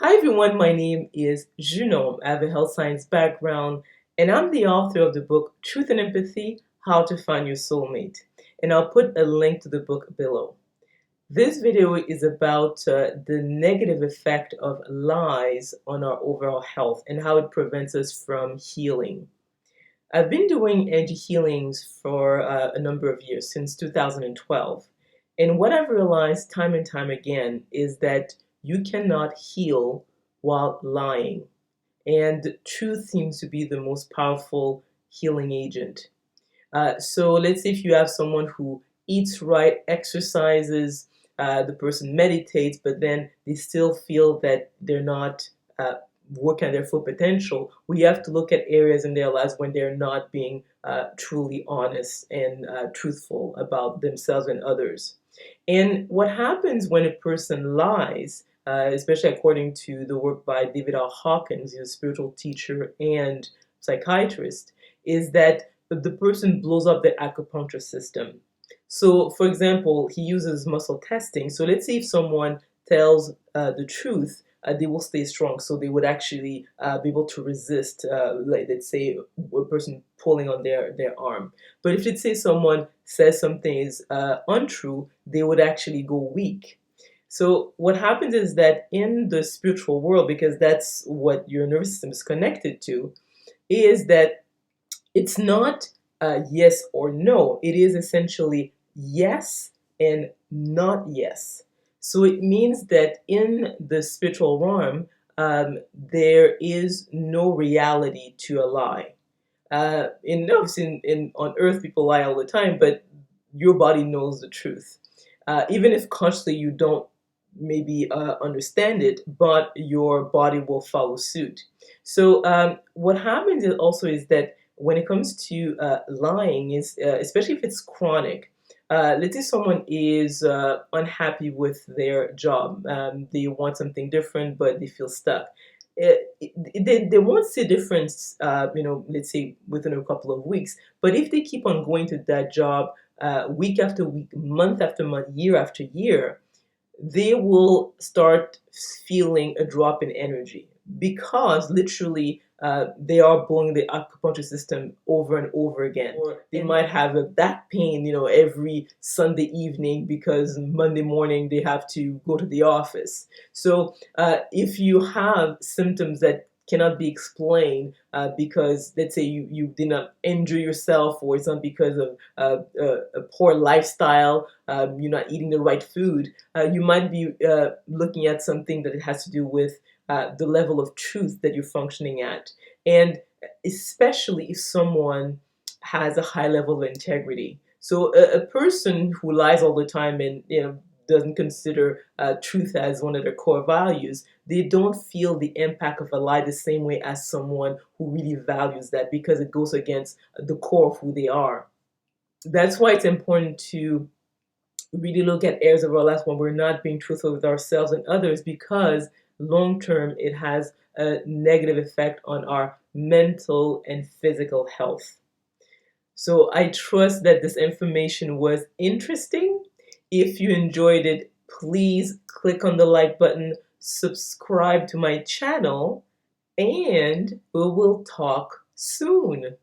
Hi everyone, my name is Junon. I have a health science background and I'm the author of the book Truth and Empathy, How to Find Your Soulmate. And I'll put a link to the book below. This video is about the negative effect of lies on our overall health and how it prevents us from healing. I've been doing energy healings for a number of years, since 2012. And what I've realized time and time again is that you cannot heal while lying. And truth seems to be the most powerful healing agent. So let's say if you have someone who eats right, exercises, the person meditates, but then they still feel that they're not working at their full potential, we have to look at areas in their lives when they're not being truly honest and truthful about themselves and others. And what happens when a person lies, especially according to the work by David R. Hawkins, he's a spiritual teacher and psychiatrist, is that the person blows up the acupuncture system. So, for example, he uses muscle testing. So, let's say if someone tells the truth, they will stay strong. So, they would actually be able to resist, like, let's say, a person pulling on their arm. But if, let's say, someone says something is untrue, they would actually go weak. So, what happens is that in the spiritual world, because that's what your nervous system is connected to, is that it's not yes or no. It is essentially yes and not yes. So it means that in the spiritual realm, there is no reality to a lie. Obviously, on earth, people lie all the time, but your body knows the truth. Even if consciously you don't maybe understand it, but your body will follow suit. So what happens is that when it comes to lying, is especially if it's chronic. Let's say someone is unhappy with their job. They want something different, but they feel stuck. They won't see a difference, let's say within a couple of weeks. But if they keep on going to that job week after week, month after month, year after year, they will start feeling a drop in energy because literally they are blowing the acupuncture system over and over again. Or they might have a back pain, every Sunday evening because Monday morning they have to go to the office. So if you have symptoms that cannot be explained because, let's say, you did not injure yourself, or it's not because of a poor lifestyle, you're not eating the right food, you might be looking at something that has to do with the level of truth that you're functioning at. And especially if someone has a high level of integrity. So a person who lies all the time and doesn't consider truth as one of their core values, they don't feel the impact of a lie the same way as someone who really values that, because it goes against the core of who they are. That's why it's important to really look at areas of our lives when we're not being truthful with ourselves and others, because long term it has a negative effect on our mental and physical health. So I trust that this information was interesting. If you enjoyed it, please click on the like button, subscribe to my channel, and we will talk soon.